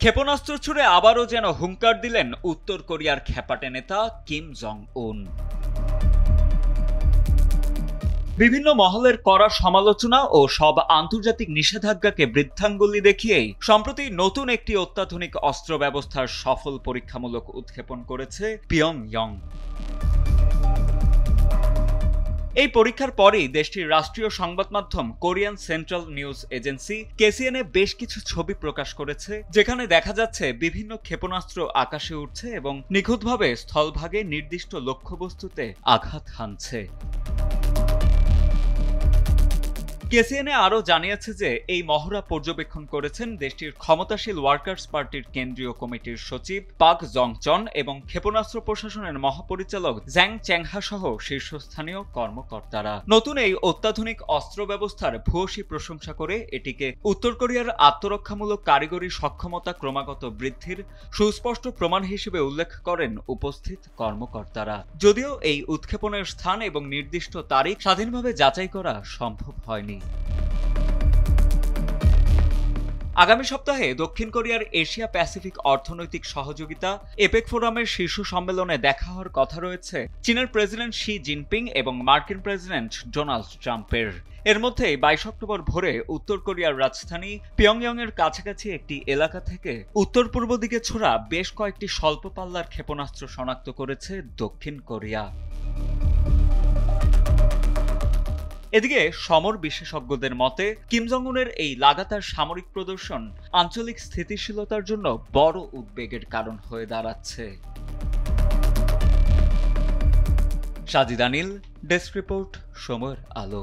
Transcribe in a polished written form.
ক্ষেপণাস্ত্র ছুড়ে আবারও যেন হুঙ্কার দিলেন উত্তর কোরিয়ার খ্যাপাটে নেতা কিম জং উন। বিভিন্ন মহলের কড়া সমালোচনা ও সব আন্তর্জাতিক নিষেধাজ্ঞাকে বৃদ্ধাঙ্গুলি দেখিয়েই সম্প্রতি নতুন একটি অত্যাধুনিক অস্ত্র ব্যবস্থার সফল পরীক্ষামূলক উৎক্ষেপণ করেছে পিয়ংইয়ং। এই পরীক্ষার পরেই দেশটির রাষ্ট্রীয় সংবাদ মাধ্যম Korean central news agency KCNA বেশ কিছু ছবি প্রকাশ করেছে, যেখানে দেখা যাচ্ছে বিভিন্ন ক্ষেপণাস্ত্র আকাশে উঠছে এবং নিখুঁতভাবে স্থলভাগে নির্দিষ্ট লক্ষ্যবস্তুতে আঘাত হানছে। কেসিএনএ আরও জানিয়েছে যে এই মহড়া পর্যবেক্ষণ করেছেন দেশটির ক্ষমতাশীল ওয়ার্কার্স পার্টির কেন্দ্রীয় কমিটির সচিব পাক জংচন এবং ক্ষেপণাস্ত্র প্রশাসনের মহাপরিচালক জ্যাং চ্যাংহা সহ শীর্ষস্থানীয় কর্মকর্তারা। নতুন এই অত্যাধুনিক অস্ত্র ব্যবস্থার ভূয়সী প্রশংসা করে এটিকে উত্তর কোরিয়ার আত্মরক্ষামূলক কারিগরি সক্ষমতা ক্রমাগত বৃদ্ধির সুস্পষ্ট প্রমাণ হিসেবে উল্লেখ করেন উপস্থিত কর্মকর্তারা। যদিও এই উৎক্ষেপণের স্থান এবং নির্দিষ্ট তারিখ স্বাধীনভাবে যাচাই করা সম্ভব হয়নি। আগামী সপ্তাহে দক্ষিণ কোরিয়ার এশিয়া প্যাসিফিক অর্থনৈতিক সহযোগিতা এপেক ফোরামের শীর্ষ সম্মেলনে দেখা হওয়ার কথা রয়েছে চীনের প্রেসিডেন্ট শি জিনপিং এবং মার্কিন প্রেসিডেন্ট ডোনাল্ড ট্রাম্পের। এর মধ্যে 22 অক্টোবর ভোরে উত্তর কোরিয়ার রাজধানী পিয়ংইয়ংয়ের কাছাকাছি একটি এলাকা থেকে উত্তর পূর্ব দিকে ছোড়া বেশ কয়েকটি স্বল্প পাল্লার ক্ষেপণাস্ত্র শনাক্ত করেছে দক্ষিণ কোরিয়া। এদিকে সমর বিশেষজ্ঞদের মতে কিম জং উনের এই লাগাতার সামরিক প্রদর্শন আঞ্চলিক স্থিতিশীলতার জন্য বড় উদ্বেগের কারণ হয়ে দাঁড়াচ্ছে। সাজিদ আনিল, ডেস্ক রিপোর্ট, সময়ের আলো।